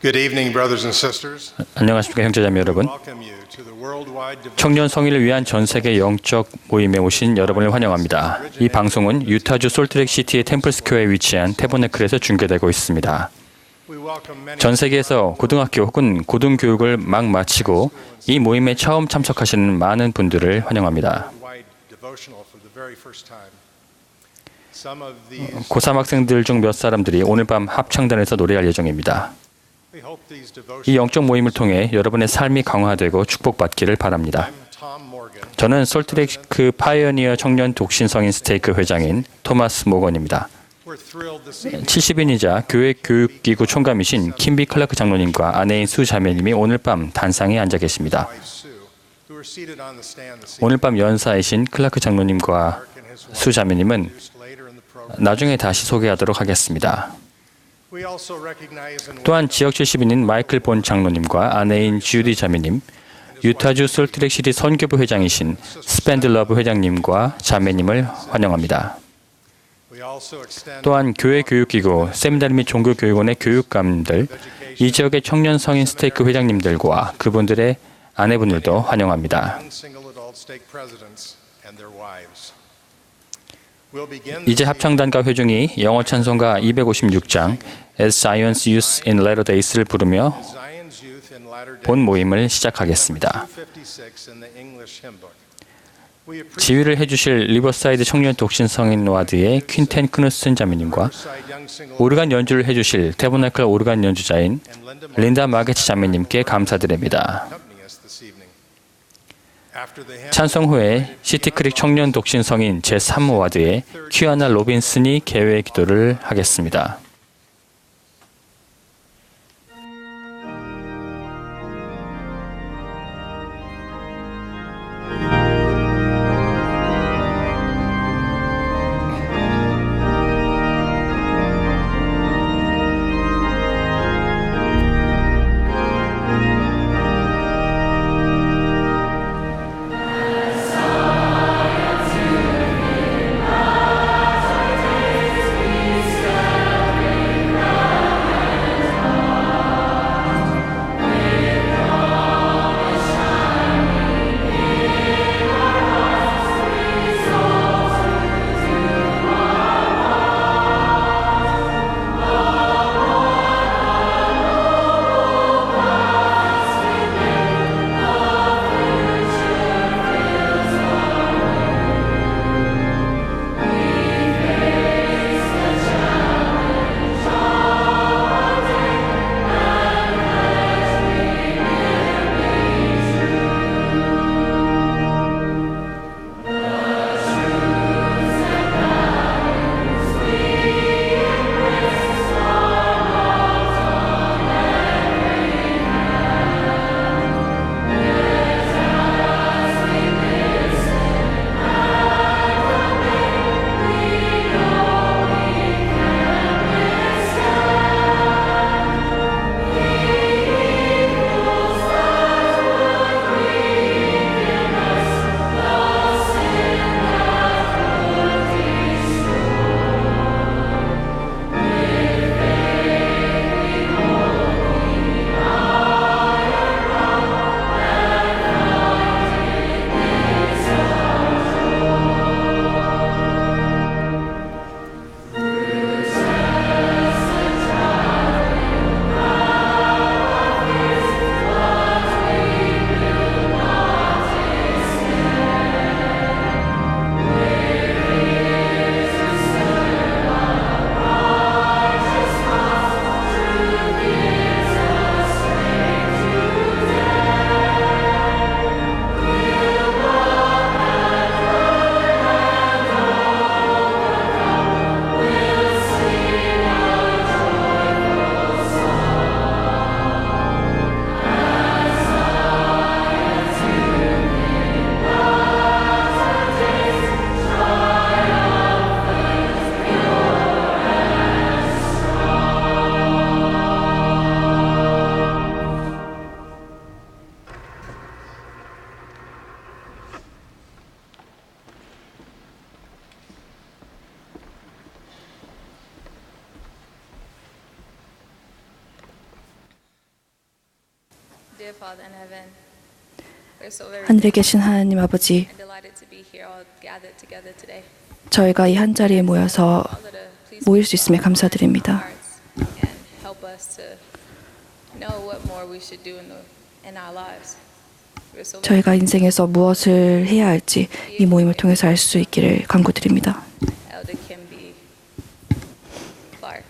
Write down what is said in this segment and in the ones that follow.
Good evening, brothers and sisters. 안녕하십니까 형제자매 여러분. Welcome you to the worldwide 청년 성인을 위한 전 세계 영적 모임에 오신 여러분을 환영합니다. 이 방송은 유타주 솔트레이크시티의 템플스퀘어에 위치한 태버네클에서 중계되고 있습니다. 전 세계에서 고등학교 혹은 고등교육을 막 마치고 이 모임에 처음 참석하시는 많은 분들을 환영합니다. 고3 학생들 중 몇 사람들이 오늘 밤 합창단에서 노래할 예정입니다. 이 영적 모임을 통해 여러분의 삶이 강화되고 축복받기를 바랍니다. 저는 솔트레이크 파이어니어 청년 독신 성인 스테이크 회장인 토마스 모건입니다. 70인이자 교회 교육기구 총감이신 킴비 클라크 장로님과 아내인 수 자매님이 오늘 밤 단상에 앉아 계십니다. 오늘 밤 연사이신 클라크 장로님과 수 자매님은 나중에 다시 소개하도록 하겠습니다. 또한 지역 70인인 마이클 본 장로님과 아내인 주디 자매님, 유타주 솔트레이크시티 선교부 회장이신 스펜들러브 회장님과 자매님을 환영합니다. 또한 교회 교육기구, 세미나리 및 종교교육원의 교육감들, 이 지역의 청년 성인 스테이크 회장님들과 그분들의 아내분들도 환영합니다. 이제 합창단과 회중이 영어 찬송가 256장 As Zion's Youth in Latter Days를 부르며 본 모임을 시작하겠습니다. 지휘를 해주실 리버사이드 청년 독신 성인 와드의 퀸텐 크누슨 자매님과 오르간 연주를 해주실 태버네클 오르간 연주자인 린다 마게츠 자매님께 감사드립니다. 찬송 후에 시티크릭 청년 독신 성인 제3와드의 퀴아나 로빈슨이 개회 기도를 하겠습니다. Dear Father in heaven, we're so very 하늘에 계신 하나님 아버지, delighted to be here all gathered together today. 저희가 이 한 자리에 모여서 Father, to please 모일 수 있음에 감사드립니다. hearts and help us to know what more we should do in our lives. We're so very 저희가 인생에서 무엇을 해야 할지 이 모임을 통해서 알 수 있기를 간구드립니다. Elder Kimby Clark,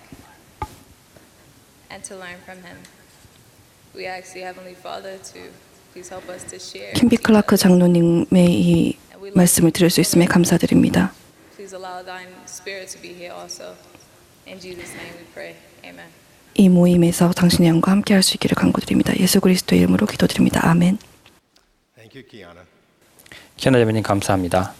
and to learn from him. We ask you, Heavenly Father, to please help us to share. 킴비 클라크 장로님의 이 말씀을 들을 수 있음에 감사드립니다. Please allow thine spirit to be here also. In Jesus' name we pray. Amen. 이 모임에서 당신의 영과 함께 할 수 있기를 간구드립니다. 예수 그리스도의 이름으로 기도드립니다. 아멘. Thank you, Kiana. 키아나 자매님 감사합니다.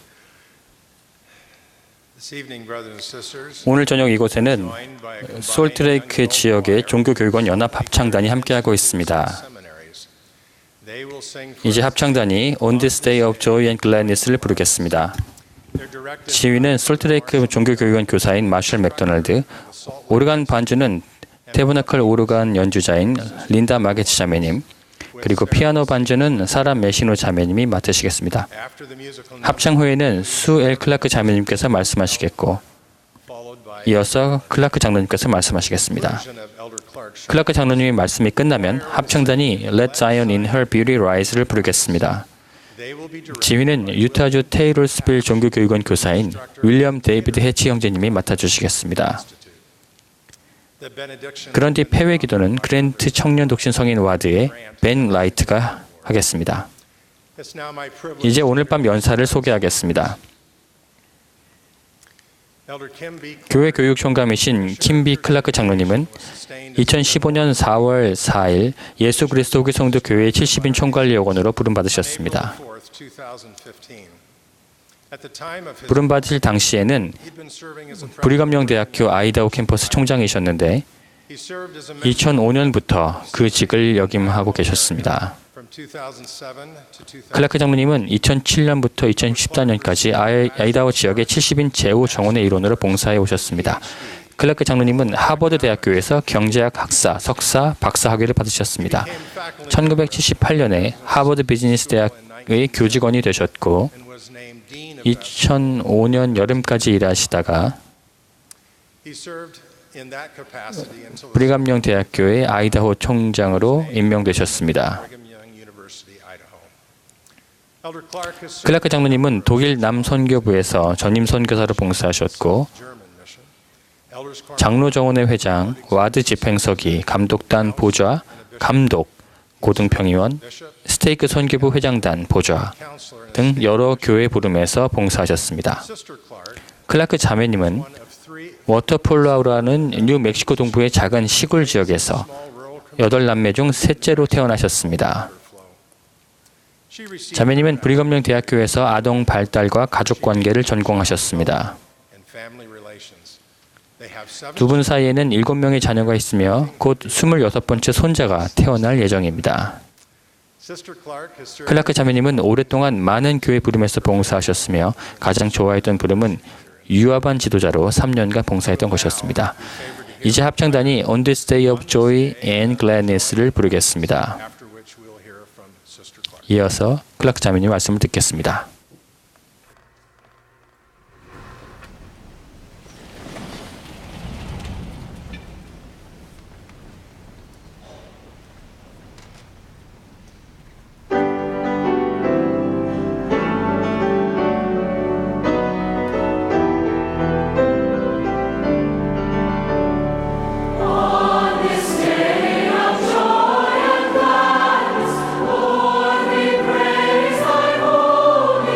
This evening, brothers and sisters, 오늘 저녁 이곳에는 joined by a combined 솔트레이크 지역의 종교교육원 연합 합창단이 함께하고 있습니다. seminaries. They will sing for 이제 합창단이 On This Day of Joy and Gladness를 부르겠습니다. their directed 지휘는 솔트레이크 종교교육원 교사인 마셜 맥도날드, 오르간 반주는 테브나클 오르간 연주자인 린다 마게츠 자매님, 그리고 피아노 반주는 사라 메시노 자매님이 맡으시겠습니다. after the musical note, 합창 후에는 수 엘 클라크 자매님께서 말씀하시겠고 followed by 이어서 클라크 장로님께서 말씀하시겠습니다. version of Elder Clark's 클라크 장로님의 말씀이 끝나면 합창단이 Let Zion in Her Beauty Rise를 부르겠습니다. They will be directed 지휘는 유타주 테이럴스빌 종교교육원 교사인 윌리엄 데이비드 해치 형제님이 맡아주시겠습니다. the benediction 그런 뒤 폐회 기도는 그랜트 청년 독신 성인 와드의 벤 라이트가 하겠습니다. It's now my privilege. 이제 오늘 밤 연사를 소개하겠습니다. Elder Kimby 교회 교육 총감이신 킴비 클라크 장로님은 2015년 4월 4일 예수 그리스도 후기 성도 교회의 70인 총관리역원으로 부름받으셨습니다. April 4th, 2015. At the time of his 부름받을 당시에는 he'd been serving as a 브리감령 대학교 아이다호 캠퍼스 총장이셨는데 he served as a member 2005년부터 그 직을 역임하고 계셨습니다. from 2007 to 2000. 클라크 장로님은 2007년부터 2014년까지 아이다호 지역의 70인 제후 정원의 일원으로 봉사해 오셨습니다. 클라크 장로님은 하버드 대학교에서 경제학 학사, 석사, 박사 학위를 받으셨습니다. 1978년에 하버드 비즈니스 대학의 교직원이 되셨고 and was named dean of 2005년 여름까지 일하시다가 He served in that capacity until 브리감령 대학교의 아이다호 총장으로 임명되셨습니다. Brigham Young University, Idaho. Elder Clark has served 클라크 장로님은 독일 남선교부에서 전임 선교사로 봉사하셨고 German mission. Elders Clark 장로 정원회 회장, 와드 집행서기, 감독단 보좌, 감독, 고등평의원, bishop, 스테이크 선교부 회장단 보좌 counselor, and 등 여러 교회 부름에서 봉사하셨습니다. Sister Clark, 클라크 자매님은 one of three 워터폴라우라는 뉴멕시코 동부의 작은 시골 지역에서 small rural 8남매 중 셋째로 태어나셨습니다. flow. She received 자매님은 브리검령 대학교에서 아동 발달과 가족 관계를 전공하셨습니다. and family relations. They have seven 두 분 사이에는 7명의 자녀가 있으며 곧 26번째 손자가 태어날 예정입니다. Sister Clark has served 클라크 자매님은 오랫동안 많은 교회 부름에서 봉사하셨으며 가장 좋아했던 부름은 유아반 지도자로 3년간 봉사했던 것이었습니다. 이제 합창단이 On This Day of Joy and Gladness를 부르겠습니다. after which we'll hear from Sister Clark. 이어서 클라크 자매님 말씀을 듣겠습니다. Praise thy holy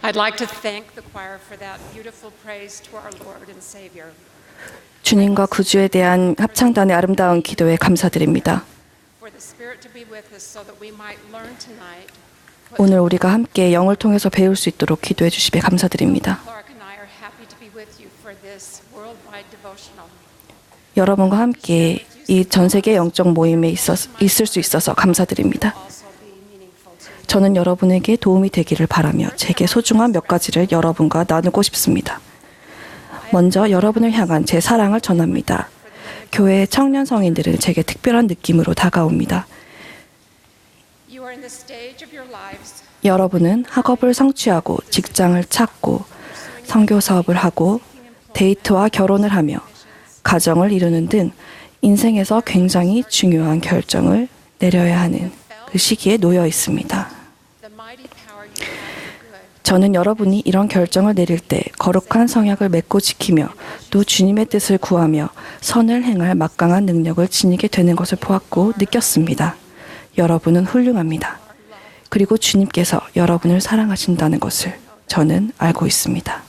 I'd like to thank the choir for that beautiful praise to our Lord and Savior. 주님과 구주에 대한 합창단의 아름다운 기도에 감사드립니다. For the Spirit to be with us so that we might learn tonight. 오늘 우리가 함께 영을 통해서 배울 수 있도록 기도해 주시에 감사드립니다. Clark and I are happy to be with you for this worldwide devotional. 여러분과 함께 이 전 세계 영적 모임에 있을 수 있어서 감사드립니다. Also be meaningful to you. 저는 여러분에게 도움이 되기를 바라며 제게 소중한 몇 가지를 여러분과 나누고 싶습니다. 먼저 여러분을 향한 제 사랑을 전합니다. 교회의 청년 성인들은 제게 특별한 느낌으로 다가옵니다. You are in the stage of your lives 여러분은 학업을 성취하고 직장을 찾고 선교 사업을 하고 데이트와 결혼을 하며 가정을 이루는 등 인생에서 굉장히 중요한 결정을 내려야 하는 그 시기에 놓여 있습니다. the mighty power you have for good. 저는 여러분이 이런 결정을 내릴 때 거룩한 성약을 맺고 지키며 또 주님의 뜻을 구하며 선을 행할 막강한 능력을 지니게 되는 것을 보았고 느꼈습니다. 여러분은 훌륭합니다. 그리고 주님께서 여러분을 사랑하신다는 것을 저는 알고 있습니다.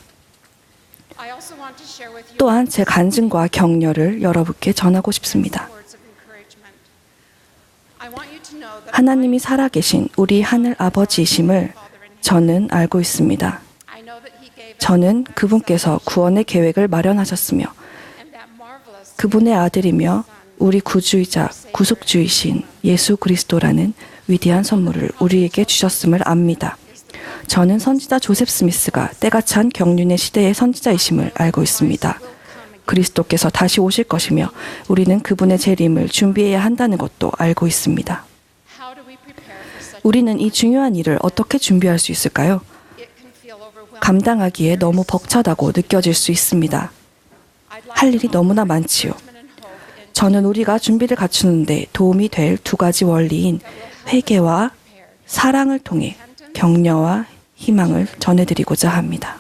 I also want to share with you 또한 제 간증과 격려를 여러분께 전하고 싶습니다. words of encouragement. I want you to know that 하나님이 살아계신 우리 하늘 아버지이심을 저는 알고 있습니다. I know that He gave us 저는 그분께서 구원의 계획을 마련하셨으며 and that marvelous 그분의 아들이며 우리 구주이자 구속주이신 예수 그리스도라는 위대한 선물을 우리에게 주셨음을 압니다. 저는 선지자 조셉 스미스가 때가 찬 경륜의 시대의 선지자이심을 알고 있습니다. 그리스도께서 다시 오실 것이며 우리는 그분의 재림을 준비해야 한다는 것도 알고 있습니다. How do we prepare for such? 우리는 이 중요한 일을 어떻게 준비할 수 있을까요? It can feel overwhelming. 감당하기에 너무 벅차다고 느껴질 수 있습니다. I'd like 할 일이 너무나 많지요. encouragement and hope in 저는 우리가 준비를 갖추는데 도움이 될 두 가지 원리인 회개와 사랑을 통해 격려와 희망을 전해드리고자 합니다.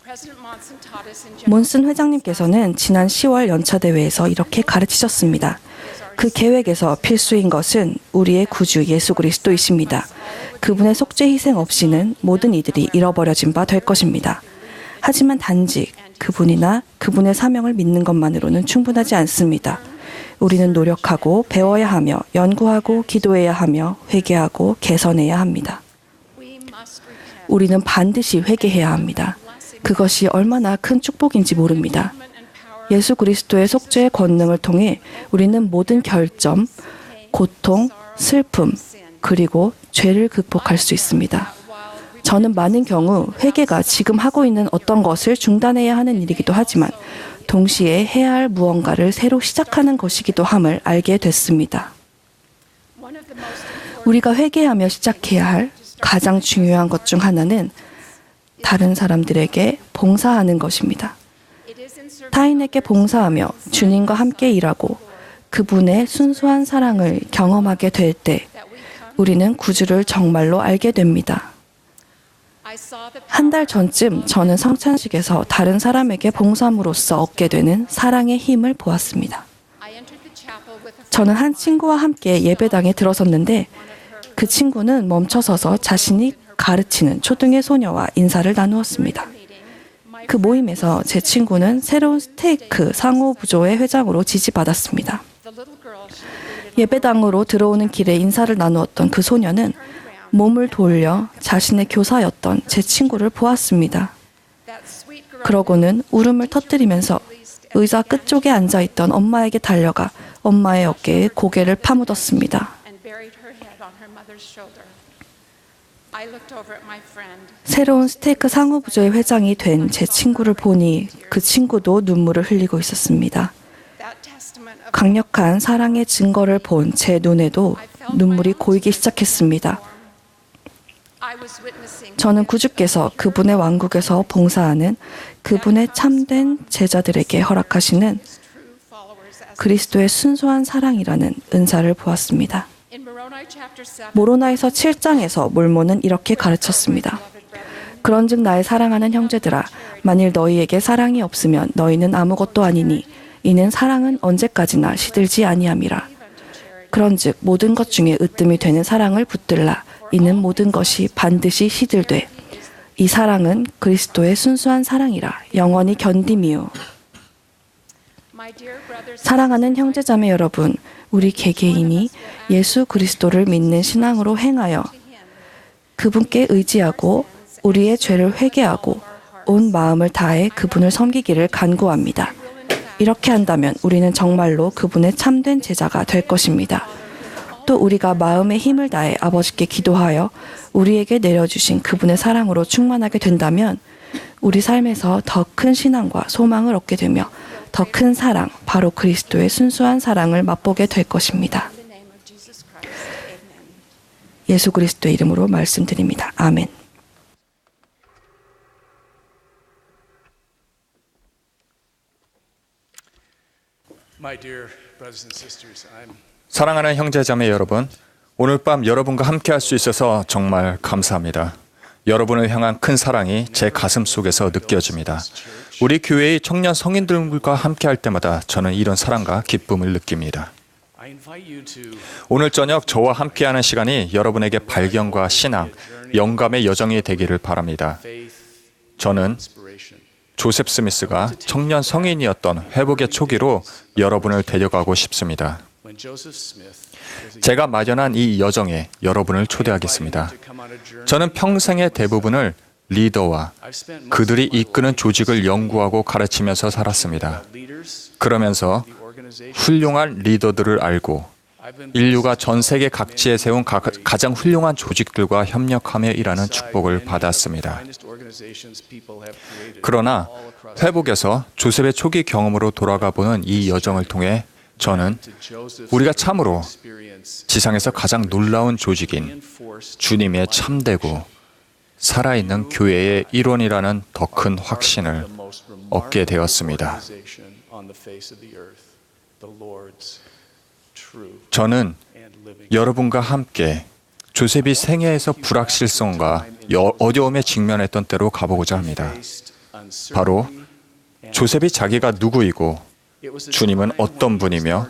President Monson taught us in 몬슨 회장님께서는 지난 10월 연차대회에서 이렇게 가르치셨습니다. 그 계획에서 필수인 것은 우리의 구주 예수 그리스도이십니다. 그분의 속죄 희생 없이는 모든 이들이 잃어버려진 바 될 것입니다. 하지만 단지 그분이나 그분의 사명을 믿는 것만으로는 충분하지 않습니다. 우리는 노력하고 배워야 하며 연구하고 기도해야 하며 회개하고 개선해야 합니다. we must repent. 우리는 반드시 회개해야 합니다. 그것이 얼마나 큰 축복인지 모릅니다. And power 예수 그리스도의 속죄의 권능을 통해 우리는 모든 결점, 고통, 슬픔, 그리고 죄를 극복할 수 있습니다. 저는 많은 경우 회개가 지금 하고 있는 어떤 것을 중단해야 하는 일이기도 하지만 동시에 해야 할 무언가를 새로 시작하는 것이기도 함을 알게 됐습니다. one of the most important 우리가 회개하며 시작해야 할 가장 중요한 것 중 하나는 다른 사람들에게 봉사하는 것입니다. it is in service 타인에게 봉사하며 주님과 함께 일하고 그분의 순수한 사랑을 경험하게 될 때 that we come. 우리는 구주를 정말로 알게 됩니다. I saw the 한 달 전쯤 저는 성찬식에서 다른 사람에게 봉사함으로써 얻게 되는 사랑의 힘을 보았습니다. I entered the chapel with a 저는 한 친구와 함께 예배당에 들어섰는데 그 친구는 멈춰서서 자신이 가르치는 초등의 소녀와 인사를 나누었습니다. meeting. My 그 모임에서 제 친구는 새로운 스테이크 상호부조의 회장으로 지지받았습니다. the little girl she greeted 예배당으로 들어오는 길에 인사를 나누었던 그 소녀는 몸을 돌려 자신의 교사였던 제 친구를 보았습니다. that sweet girl 그러고는 울음을 터뜨리면서 의자 끝쪽에 앉아있던 엄마에게 달려가 엄마의 어깨에 고개를 파묻었습니다. and buried her head on her mother's shoulder. I looked over at my friend. 새로운 스테이크 상호부조의 회장이 된 제 친구를 보니 그 친구도 눈물을 흘리고 있었습니다. That testament of 강력한 사랑의 증거를 본 제 눈에도 눈물이 고이기 시작했습니다. I was witnessing 저는 구주께서 그분의 왕국에서 봉사하는 그분의 참된 제자들에게 허락하시는 his true followers as 그리스도의 순수한 사랑이라는 은사를 보았습니다. in Moroni chapter 7. 모로나에서 7장에서 몰모는 이렇게 가르쳤습니다. 그런즉 나의 사랑하는 형제들아, 만일 너희에게 사랑이 없으면 너희는 아무것도 아니니 이는 사랑은 언제까지나 시들지 아니함이라. 그런즉 모든 것 중에 으뜸이 되는 사랑을 붙들라. 이는 모든 것이 반드시 시들되 이 사랑은 그리스도의 순수한 사랑이라 영원히 견딤이요. 사랑하는 형제자매 여러분, 우리 개개인이 예수 그리스도를 믿는 신앙으로 행하여 그분께 의지하고 우리의 죄를 회개하고 온 마음을 다해 그분을 섬기기를 간구합니다. 이렇게 한다면 우리는 정말로 그분의 참된 제자가 될 것입니다. 또 우리가 마음의 힘을 다해 아버지께 기도하여 우리에게 내려주신 그분의 사랑으로 충만하게 된다면 우리 삶에서 더 큰 신앙과 소망을 얻게 되며 더 큰 사랑, 바로 그리스도의 순수한 사랑을 맛보게 될 것입니다. 예수 그리스도의 이름으로 말씀드립니다. 아멘. My dear brothers and sisters, 사랑하는 형제자매 여러분, 오늘 밤 여러분과 함께 할 수 있어서 정말 감사합니다. 여러분을 향한 큰 사랑이 제 가슴 속에서 느껴집니다. 우리 교회의 청년 성인들과 함께 할 때마다 저는 이런 사랑과 기쁨을 느낍니다. 오늘 저녁 저와 함께하는 시간이 여러분에게 발견과 신앙, 영감의 여정이 되기를 바랍니다. 저는 조셉 스미스가 청년 성인이었던 회복의 초기로 여러분을 데려가고 싶습니다. 제가 마련한 이 여정에 여러분을 초대하겠습니다. 저는 평생의 대부분을 리더와 그들이 이끄는 조직을 연구하고 가르치면서 살았습니다. 그러면서 훌륭한 리더들을 알고 인류가 전 세계 각지에 세운 가장 훌륭한 조직들과 협력하며 일하는 축복을 받았습니다. 그러나 회복에서 조셉의 초기 경험으로 돌아가 보는 이 여정을 통해 저는 우리가 참으로 지상에서 가장 놀라운 조직인 주님의 참되고 살아있는 교회의 일원이라는 더 큰 확신을 얻게 되었습니다. 저는 여러분과 함께 조셉이 생애에서 불확실성과 어려움에 직면했던 때로 가보고자 합니다. 바로 조셉이 자기가 누구이고 주님은 어떤 분이며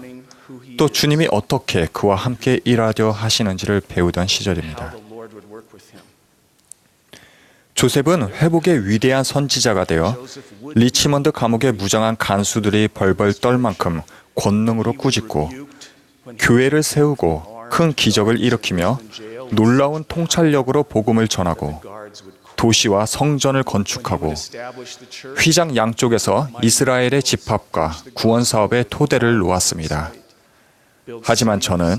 또 주님이 어떻게 그와 함께 일하려 하시는지를 배우던 시절입니다. 조셉은 회복의 위대한 선지자가 되어 리치먼드 감옥의 무장한 간수들이 벌벌 떨 만큼 권능으로 꾸짖고 교회를 세우고 큰 기적을 일으키며 놀라운 통찰력으로 복음을 전하고 도시와 성전을 건축하고 휘장 양쪽에서 이스라엘의 집합과 구원 사업의 토대를 놓았습니다. 하지만 저는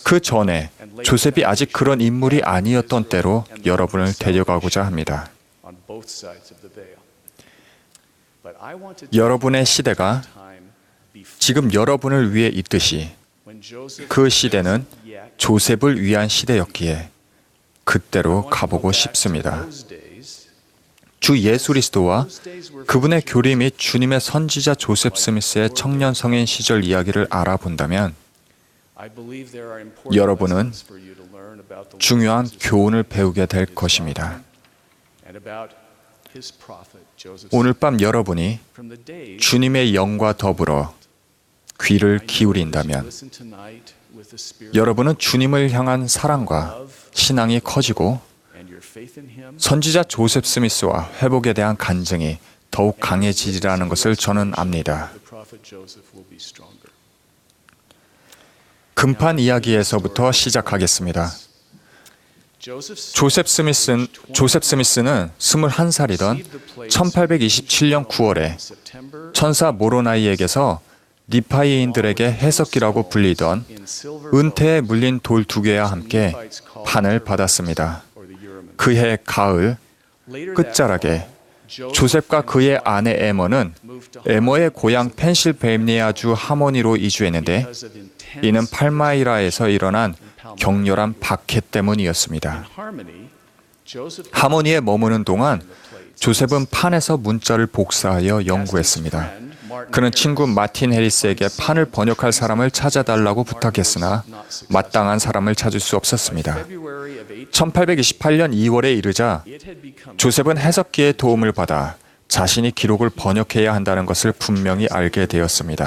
그 전에 조셉이 아직 그런 인물이 아니었던 때로 여러분을 데려가고자 합니다. 여러분의 시대가 지금 여러분을 위해 있듯이 그 시대는 조셉을 위한 시대였기에 그때로 가보고 싶습니다. 주 예수 그리스도와 그분의 교리 및 주님의 선지자 조셉 스미스의 청년 성인 시절 이야기를 알아본다면 여러분은 중요한 교훈을 배우게 될 것입니다. 오늘 밤 여러분이 주님의 영과 더불어 귀를 기울인다면 여러분은 주님을 향한 사랑과 신앙이 커지고 선지자 조셉 스미스와 회복에 대한 간증이 더욱 강해지리라는 것을 저는 압니다. 금판 이야기에서부터 시작하겠습니다. 조셉 스미스는 21살이던 1827년 9월에 천사 모로나이에게서 니파이인들에게 해석기라고 불리던 은태에 물린 돌 2개와 함께 판을 받았습니다. 그해 가을 끝자락에 조셉과 그의 아내 에머는 에머의 고향 펜실베이니아주 하모니로 이주했는데 이는 팔마이라에서 일어난 격렬한 박해 때문이었습니다. 하모니에 머무는 동안 조셉은 판에서 문자를 복사하여 연구했습니다. 그는 친구 마틴 해리스에게 판을 번역할 사람을 찾아달라고 부탁했으나 마땅한 사람을 찾을 수 없었습니다. 1828년 2월에 이르자 조셉은 해석기의 도움을 받아 자신이 기록을 번역해야 한다는 것을 분명히 알게 되었습니다.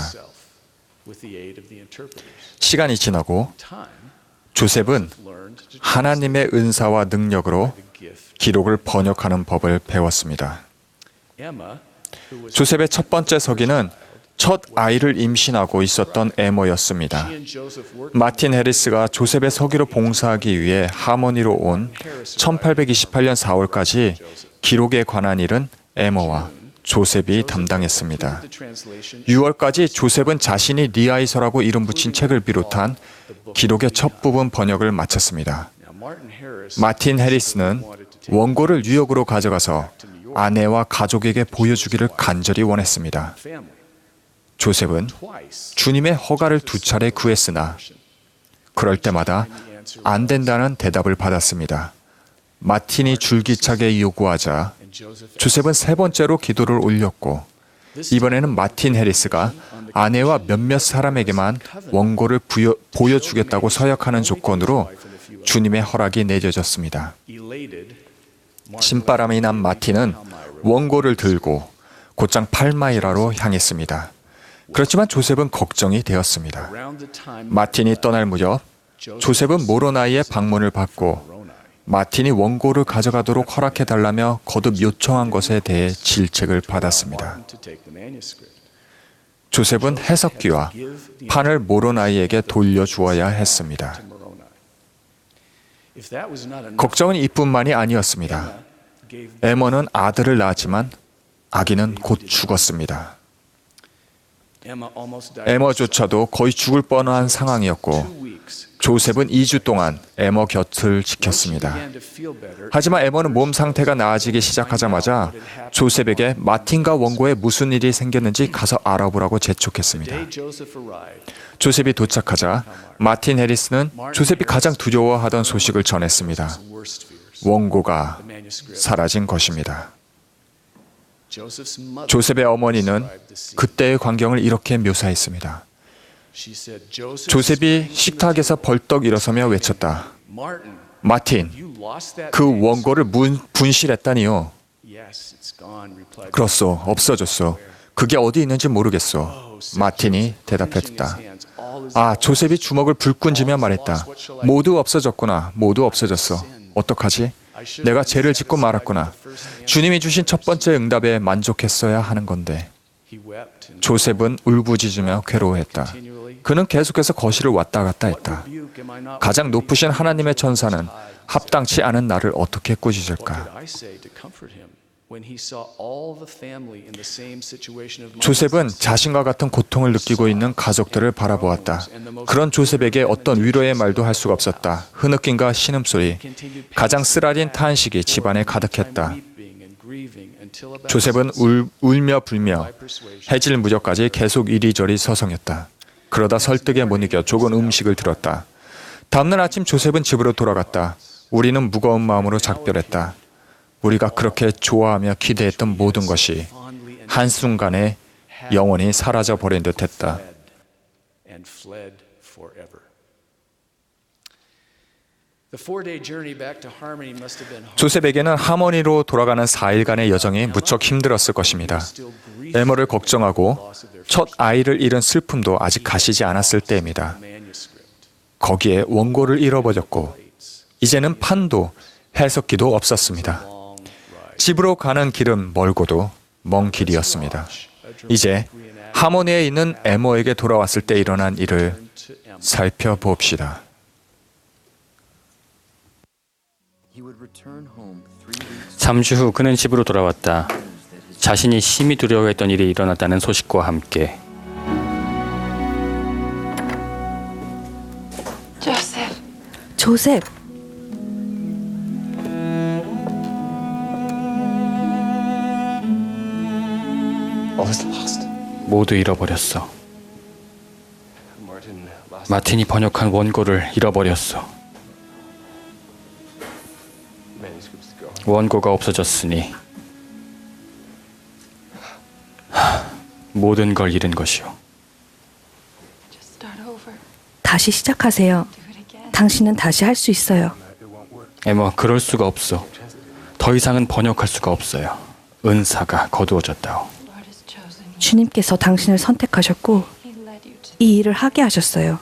시간이 지나고 조셉은 하나님의 은사와 능력으로 기록을 번역하는 법을 배웠습니다. 조셉의 첫 번째 서기는 첫 아이를 임신하고 있었던 에머였습니다. 마틴 해리스가 조셉의 서기로 봉사하기 위해 하모니로 온 1828년 4월까지 기록에 관한 일은 에머와 조셉이 담당했습니다. 6월까지 조셉은 자신이 리아이서라고 이름 붙인 책을 비롯한 기록의 첫 부분 번역을 마쳤습니다. 마틴 해리스는 원고를 뉴욕으로 가져가서 아내와 가족에게 보여주기를 간절히 원했습니다. 조셉은 주님의 허가를 2차례 구했으나 그럴 때마다 안 된다는 대답을 받았습니다. 마틴이 줄기차게 요구하자 조셉은 3번째로 기도를 올렸고 이번에는 마틴 해리스가 아내와 몇몇 사람에게만 원고를 보여주겠다고 서약하는 조건으로 주님의 허락이 내려졌습니다. 신바람이 난 마틴은 원고를 들고 곧장 팔마이라로 향했습니다. 그렇지만 조셉은 걱정이 되었습니다. 마틴이 떠날 무렵 조셉은 모로나이의 방문을 받고 마틴이 원고를 가져가도록 허락해달라며 거듭 요청한 것에 대해 질책을 받았습니다. 조셉은 해석기와 판을 모로나이에게 돌려주어야 했습니다. 걱정은 이뿐만이 아니었습니다. 에머는 아들을 낳았지만 아기는 곧 죽었습니다. 에머조차도 거의 죽을 뻔한 상황이었고 조셉은 2주 동안 에머 곁을 지켰습니다. 하지만 에머는 몸 상태가 나아지기 시작하자마자 조셉에게 마틴과 원고에 무슨 일이 생겼는지 가서 알아보라고 재촉했습니다. 조셉이 도착하자 마틴 해리스는 조셉이 가장 두려워하던 소식을 전했습니다. 원고가 사라진 것입니다. 조셉의 어머니는 그때의 광경을 이렇게 묘사했습니다. 조셉이 식탁에서 벌떡 일어서며 외쳤다. 마틴, 그 원고를 분실했다니요. 그렇소, 없어졌소. 그게 어디 있는지 모르겠소. 마틴이 대답했다. 아, 조셉이 주먹을 불끈 쥐며 말했다. 모두 없어졌구나. 모두 없어졌어. 어떡하지? 내가 죄를 짓고 말았구나. 주님이 주신 첫 번째 응답에 만족했어야 하는 건데. 조셉은 울부짖으며 괴로워했다. 그는 계속해서 거실을 왔다 갔다 했다. 가장 높으신 하나님의 천사는 합당치 않은 나를 어떻게 꾸짖을까? 조셉은 자신과 같은 고통을 느끼고 있는 가족들을 바라보았다. 그런 조셉에게 어떤 위로의 말도 할 수가 없었다. 흐느낌과 신음소리, 가장 쓰라린 탄식이 집안에 가득했다. 조셉은 울며 불며 해질 무렵까지 계속 이리저리 서성였다. 그러다 설득에 못 이겨 조금 음식을 들었다. 다음날 아침 조셉은 집으로 돌아갔다. 우리는 무거운 마음으로 작별했다. 우리가 그렇게 좋아하며 기대했던 모든 것이 한순간에 영원히 사라져버린 듯했다. 조셉에게는 하모니로 돌아가는 4일간의 여정이 무척 힘들었을 것입니다. 에머를 걱정하고 첫 아이를 잃은 슬픔도 아직 가시지 않았을 때입니다. 거기에 원고를 잃어버렸고 이제는 판도 해석기도 없었습니다. 집으로 가는 길은 멀고도 먼 길이었습니다. 이제 하모니에 있는 에머에게 돌아왔을 때 일어난 일을 살펴봅시다. 3주 후 그는 집으로 돌아왔다. 자신이 심히 두려워했던 일이 일어났다는 소식과 함께. 조셉, 모두 잃어버렸어. 마틴이 번역한 원고를 잃어버렸어. 원고가 없어졌으니 모든 걸 잃은 것이오. 다시 시작하세요. 당신은 다시 할 수 있어요. 에머, 그럴 수가 없어. 더 이상은 번역할 수가 없어요. 은사가 거두어졌다오. 주님께서 당신을 선택하셨고 이 일을 하게 하셨어요.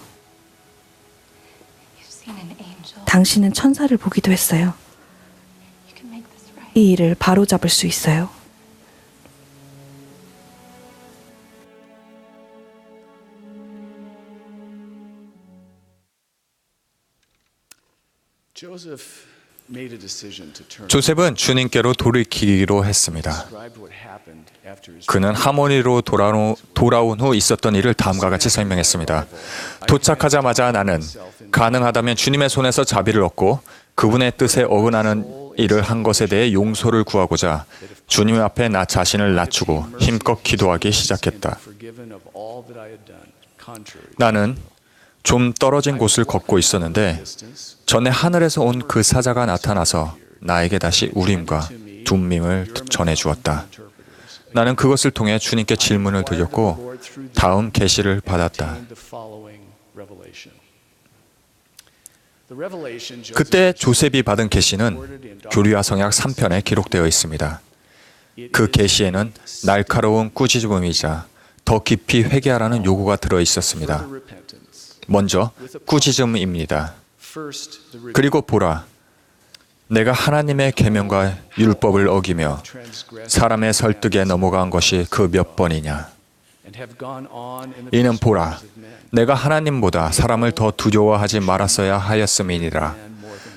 당신은 천사를 보기도 했어요. 이 일을 바로잡을 수 있어요. 조셉은 주님께로 돌이키기로 했습니다. 그는 하모니로 돌아온 후 있었던 일을 다음과 같이 설명했습니다. 도착하자마자 나는 가능하다면 주님의 손에서 자비를 얻고 그분의 뜻에 어긋나는 일을 한 것에 대해 용서를 구하고자 주님 앞에 나 자신을 낮추고 힘껏 기도하기 시작했다. 나는 좀 떨어진 곳을 걷고 있었는데 전에 하늘에서 온 그 사자가 나타나서 나에게 다시 우림과 둠밈을 전해주었다. 나는 그것을 통해 주님께 질문을 드렸고 다음 계시를 받았다. 그때 조셉이 받은 계시는 교리와 성약 3편에 기록되어 있습니다. 그 계시에는 날카로운 꾸짖음이자 더 깊이 회개하라는 요구가 들어 있었습니다. 먼저 꾸짖음입니다. 그리고 보라, 내가 하나님의 계명과 율법을 어기며 사람의 설득에 넘어간 것이 그 몇 번이냐. 이는 보라, 내가 하나님보다 사람을 더 두려워하지 말았어야 하였음이니라.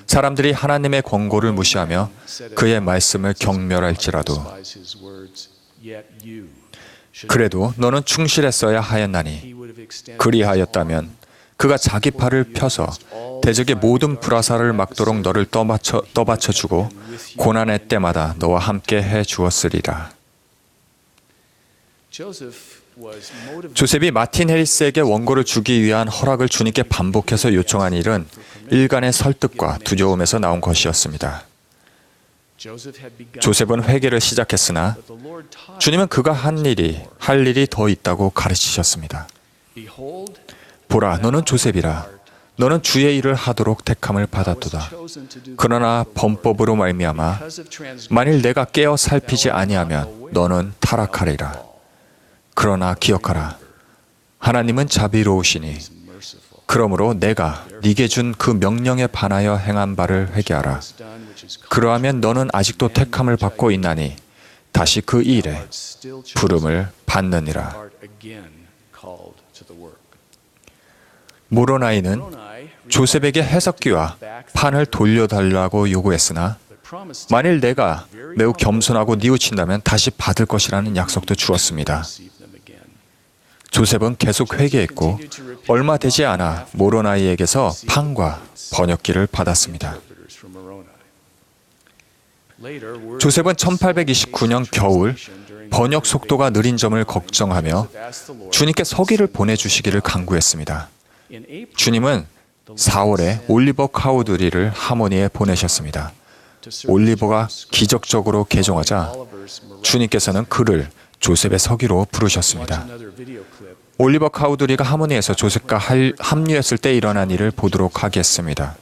사람들이 하나님의 권고를 무시하며 그의 말씀을 경멸할지라도 그래도 너는 충실했어야 하였나니 그리하였다면 그가 자기 팔을 펴서 대적의 모든 불화살을 막도록 너를 떠받쳐주고 고난의 때마다 너와 함께 해주었으리라. 조셉이 마틴 해리스에게 원고를 주기 위한 허락을 주님께 반복해서 요청한 일은 일간의 설득과 두려움에서 나온 것이었습니다. 조셉은 회개를 시작했으나 주님은 그가 할 일이 더 있다고 가르치셨습니다. 보라, 너는 조셉이라. 너는 주의 일을 하도록 택함을 받았도다. 그러나 범법으로 말미암아 만일 내가 깨어 살피지 아니하면 너는 타락하리라. 그러나 기억하라. 하나님은 자비로우시니 그러므로 내가 네게 준 그 명령에 반하여 행한 바를 회개하라. 그러하면 너는 아직도 택함을 받고 있나니 다시 그 일에 부름을 받느니라. 모로나이는 조셉에게 해석기와 판을 돌려달라고 요구했으나 만일 내가 매우 겸손하고 뉘우친다면 다시 받을 것이라는 약속도 주었습니다. 조셉은 계속 회개했고 얼마 되지 않아 모로나이에게서 판과 번역기를 받았습니다. 조셉은 1829년 겨울 번역 속도가 느린 점을 걱정하며 주님께 서기를 보내주시기를 간구했습니다. 주님은 4월에 올리버 카우드리를 하모니에 보내셨습니다. 올리버가 기적적으로 개종하자 주님께서는 그를 조셉의 서기로 부르셨습니다. 올리버 카우드리가 하모니에서 조셉과 합류했을 때 일어난 일을 보도록 하겠습니다.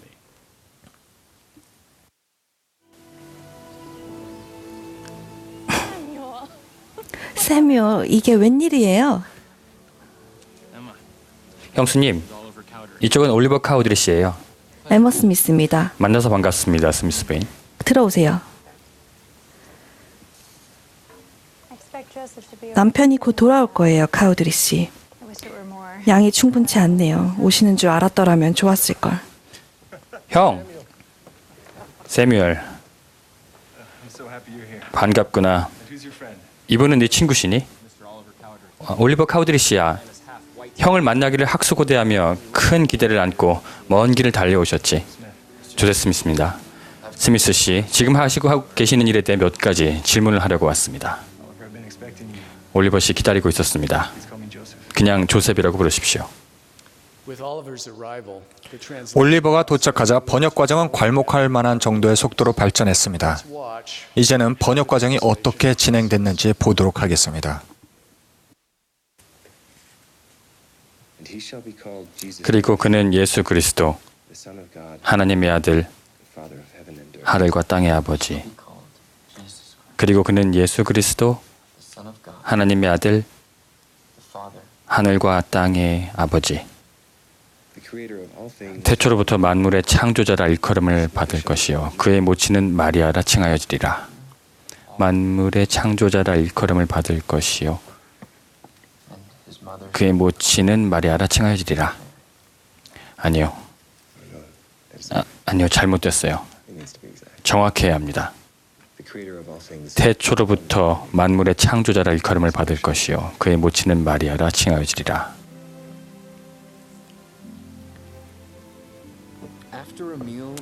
세뮤얼, 이게 웬일이에요? 형수님, 이쪽은 올리버 카우드리 씨예요. 에머 스미스입니다. 만나서 반갑습니다, 스미스 부인. 들어오세요. 남편이 곧 돌아올 거예요, 카우드리 씨. 양이 충분치 않네요. 오시는 줄 알았더라면 좋았을걸. 형! 세뮤얼. 반갑구나. 이분은 네 친구시니? 올리버 카우드리 씨야. 형을 만나기를 학수고대하며 큰 기대를 안고 먼 길을 달려오셨지. 조셉 스미스입니다. 스미스 씨, 지금 하고 계시는 일에 대해 몇 가지 질문을 하려고 왔습니다. 올리버 씨 기다리고 있었습니다. 그냥 조셉이라고 부르십시오. 올리버가 도착하자 번역 과정은 괄목할 만한 정도의 속도로 발전했습니다. 이제는 번역 과정이 어떻게 진행됐는지 보도록 하겠습니다. 그리고 그는 예수 그리스도, 하나님의 아들, 하늘과 땅의 아버지. 그리고 그는 예수 그리스도, 하나님의 아들, 하늘과 땅의 아버지. 태초로부터 만물의 창조자라 일컬음을 받을 것이요 그의 모친은 마리아라 칭하여지리라. 만물의 창조자라 일컬음을 받을 것이요 그의 모친은 마리아라 칭하여지리라. 아니요. 아니요. 잘못됐어요. 정확해야 합니다. 태초로부터 만물의 창조자라 일컬음을 받을 것이요 그의 모친은 마리아라 칭하여지리라.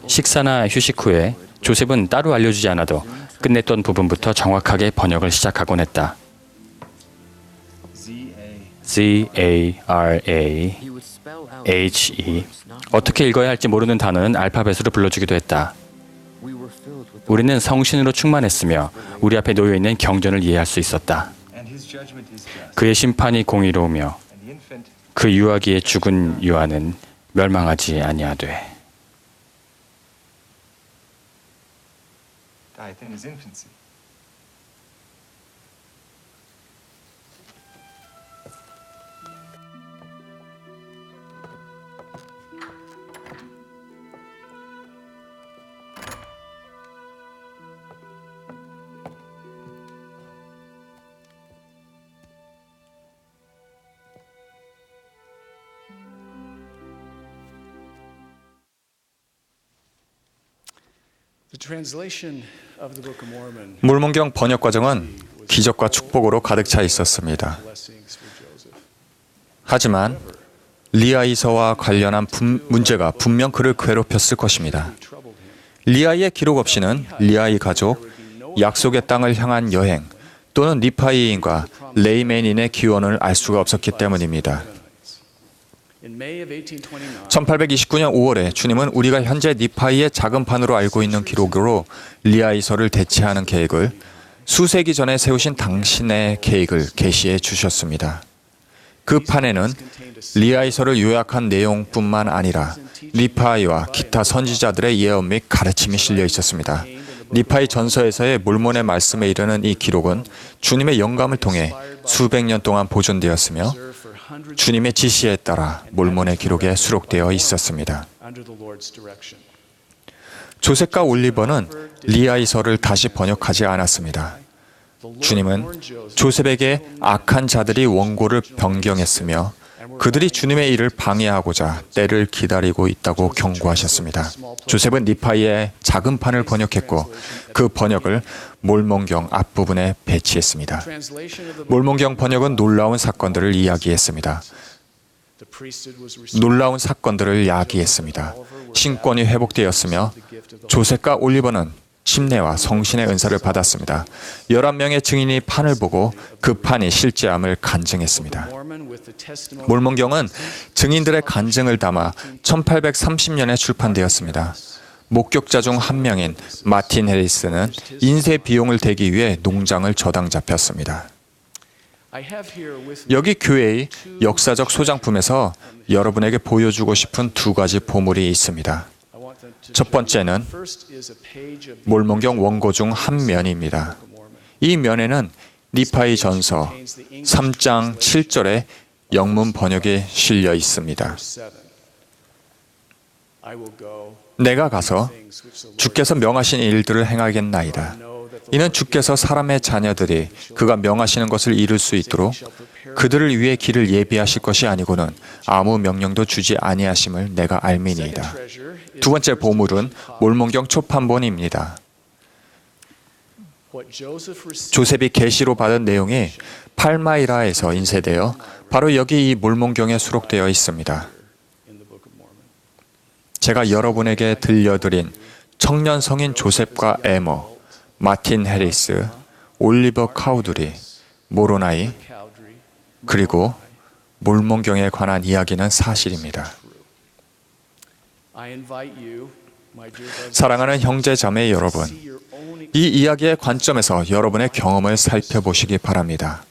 식사나 휴식 후에 조셉은 따로 알려주지 않아도 끝냈던 부분부터 정확하게 번역을 시작하곤 했다. Z-A-R-A-H-E 어떻게 읽어야 할지 모르는 단어는 알파벳으로 불러주기도 했다. 우리는 성신으로 충만했으며 우리 앞에 놓여있는 경전을 이해할 수 있었다. 그의 심판이 공의로우며 그 유아기에 죽은 유아는 멸망하지 아니하되 몰몬경 번역 과정은 기적과 축복으로 가득 차 있었습니다. 하지만 리아이서와 관련한 문제가 분명 그를 괴롭혔을 것입니다. 리아이의 기록 없이는 리아이 가족, 약속의 땅을 향한 여행 또는 니파이인과 레이메닌의 기원을 알 수가 없었기 때문입니다. 1829년 5월에 주님은 우리가 현재 니파이의 작은 판으로 알고 있는 기록으로 리아이서를 대체하는 계획을 수세기 전에 세우신 당신의 계획을 계시해 주셨습니다. 그 판에는 리아이서를 요약한 내용뿐만 아니라 니파이와 기타 선지자들의 예언 및 가르침이 실려 있었습니다. 니파이 전서에서의 몰몬의 말씀에 이르는 이 기록은 주님의 영감을 통해 수백 년 동안 보존되었으며 주님의 지시에 따라 몰몬의 기록에 수록되어 있었습니다. 조셉과 올리버는 리아이서를 다시 번역하지 않았습니다. 주님은 조셉에게 악한 자들이 원고를 변경했으며 그들이 주님의 일을 방해하고자 때를 기다리고 있다고 경고하셨습니다. 조셉은 니파이의 작은 판을 번역했고 그 번역을 몰몬경 앞부분에 배치했습니다. 몰몬경 번역은 놀라운 사건들을 이야기했습니다. 신권이 회복되었으며 조셉과 올리버는 침례와 성신의 은사를 받았습니다. 11명의 증인이 판을 보고 그 판이 실제함을 간증했습니다. 몰몬경은 증인들의 간증을 담아 1830년에 출판되었습니다. 목격자 중 한 명인 마틴 해리스는 인쇄 비용을 대기 위해 농장을 저당 잡혔습니다. 여기 교회의 역사적 소장품에서 여러분에게 보여주고 싶은 두 가지 보물이 있습니다. 첫 번째는 몰몬경 원고 중 한 면입니다. 이 면에는 니파이 전서 3장 7절의 영문 번역이 실려 있습니다. 내가 가서 주께서 명하신 일들을 행하겠나이다. 이는 주께서 사람의 자녀들이 그가 명하시는 것을 이룰 수 있도록 그들을 위해 길을 예비하실 것이 아니고는 아무 명령도 주지 아니하심을 내가 알미니이다. 두 번째 보물은 몰몬경 초판본입니다. 조셉이 계시로 받은 내용이 팔마이라에서 인쇄되어 바로 여기 이 몰몬경에 수록되어 있습니다. 제가 여러분에게 들려드린 청년 성인 조셉과 에머, 마틴 해리스, 올리버 카우드리, 모로나이, 그리고 몰몬경에 관한 이야기는 사실입니다. 사랑하는 형제 자매 여러분, 이 이야기의 관점에서 여러분의 경험을 살펴보시기 바랍니다.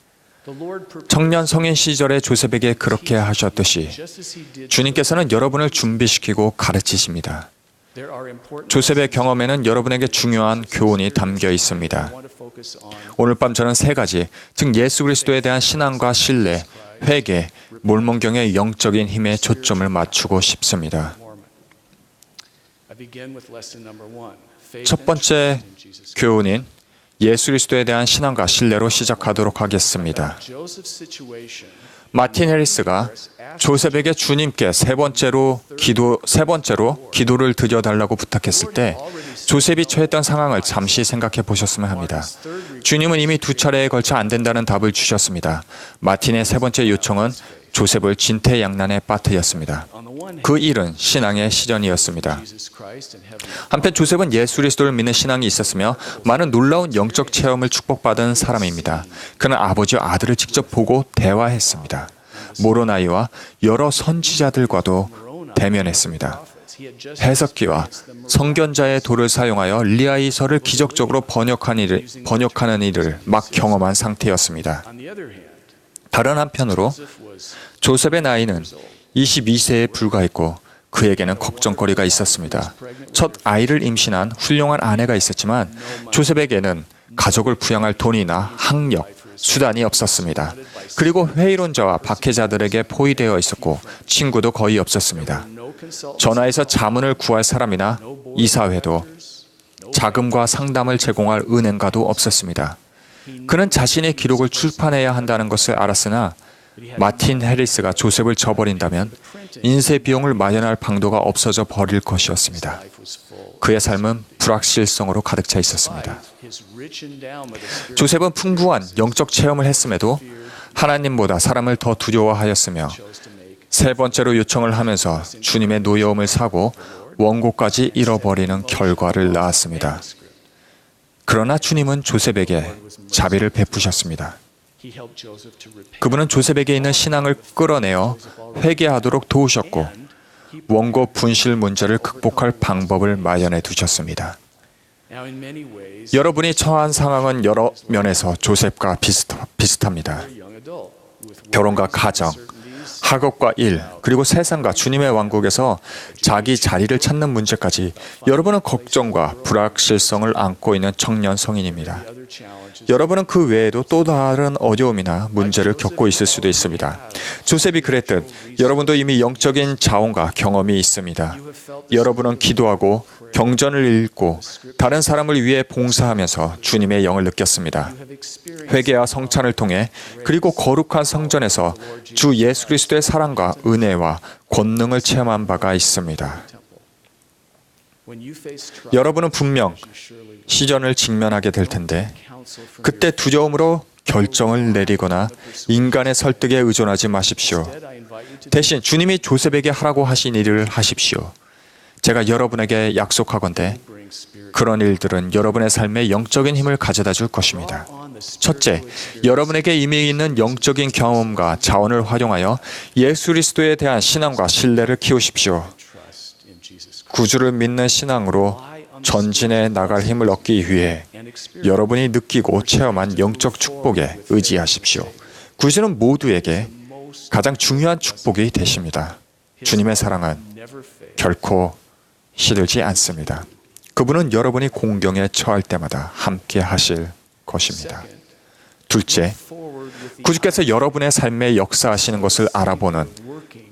청년 성인 시절의 조셉에게 그렇게 하셨듯이 주님께서는 여러분을 준비시키고 가르치십니다. 조셉의 경험에는 여러분에게 중요한 교훈이 담겨 있습니다. 오늘 밤 저는 세 가지, 즉 예수 그리스도에 대한 신앙과 신뢰, 회개, 몰몬경의 영적인 힘에 초점을 맞추고 싶습니다. 첫 번째 교훈인 예수 그리스도에 대한 신앙과 신뢰로 시작하도록 하겠습니다. 마틴 해리스가 조셉에게 주님께 세 번째로 기도를 드려달라고 부탁했을 때 조셉이 처했던 상황을 잠시 생각해 보셨으면 합니다. 주님은 이미 2차례에 걸쳐 안 된다는 답을 주셨습니다. 마틴의 세 번째 요청은 조셉을 진퇴양난에 빠뜨렸습니다. 그 일은 신앙의 시전이었습니다. 한편 조셉은 예수 그리스도를 믿는 신앙이 있었으며 많은 놀라운 영적 체험을 축복받은 사람입니다. 그는 아버지와 아들을 직접 보고 대화했습니다. 모로나이와 여러 선지자들과도 대면했습니다. 해석기와 성견자의 도를 사용하여 리아이서를 기적적으로 번역하는 일을 막 경험한 상태였습니다. 다른 한편으로 조셉의 나이는 22세에 불과했고 그에게는 걱정거리가 있었습니다. 첫 아이를 임신한 훌륭한 아내가 있었지만 조셉에게는 가족을 부양할 돈이나 학력, 수단이 없었습니다. 그리고 회의론자와 박해자들에게 포위되어 있었고 친구도 거의 없었습니다. 전화해서 자문을 구할 사람이나 이사회도 자금과 상담을 제공할 은행가도 없었습니다. 그는 자신의 기록을 출판해야 한다는 것을 알았으나 마틴 해리스가 조셉을 저버린다면 인쇄 비용을 마련할 방도가 없어져 버릴 것이었습니다. 그의 삶은 불확실성으로 가득 차 있었습니다. 조셉은 풍부한 영적 체험을 했음에도 하나님보다 사람을 더 두려워하였으며 세 번째로 요청을 하면서 주님의 노여움을 사고 원고까지 잃어버리는 결과를 낳았습니다. 그러나 주님은 조셉에게 자비를 베푸셨습니다. 그분은 조셉에게 있는 신앙을 끌어내어 회개하도록 도우셨고 원고 분실 문제를 극복할 방법을 마련해 두셨습니다. 여러분이 처한 상황은 여러 면에서 조셉과 비슷합니다. 결혼과 가정, 학업과 일, 그리고 세상과 주님의 왕국에서 자기 자리를 찾는 문제까지 여러분은 걱정과 불확실성을 안고 있는 청년 성인입니다. 여러분은 그 외에도 또 다른 어려움이나 문제를 겪고 있을 수도 있습니다. 조셉이 그랬듯 여러분도 이미 영적인 자원과 경험이 있습니다. 여러분은 기도하고 경전을 읽고 다른 사람을 위해 봉사하면서 주님의 영을 느꼈습니다. 회개와 성찬을 통해 그리고 거룩한 성전에서 주 예수 그리스도의 사랑과 은혜와 권능을 체험한 바가 있습니다. 여러분은 분명 시전을 직면하게 될 텐데 그때 두려움으로 결정을 내리거나 인간의 설득에 의존하지 마십시오. 대신 주님이 조셉에게 하라고 하신 일을 하십시오. 제가 여러분에게 약속하건대 그런 일들은 여러분의 삶에 영적인 힘을 가져다 줄 것입니다. 첫째, 여러분에게 이미 있는 영적인 경험과 자원을 활용하여 예수 그리스도에 대한 신앙과 신뢰를 키우십시오. 구주를 믿는 신앙으로 전진해 나갈 힘을 얻기 위해 여러분이 느끼고 체험한 영적 축복에 의지하십시오. 구주는 모두에게 가장 중요한 축복이 되십니다. 주님의 사랑은 결코 시들지 않습니다. 그분은 여러분이 공경에 처할 때마다 함께 하실 것입니다. 둘째, 구주께서 여러분의 삶에 역사하시는 것을 알아보는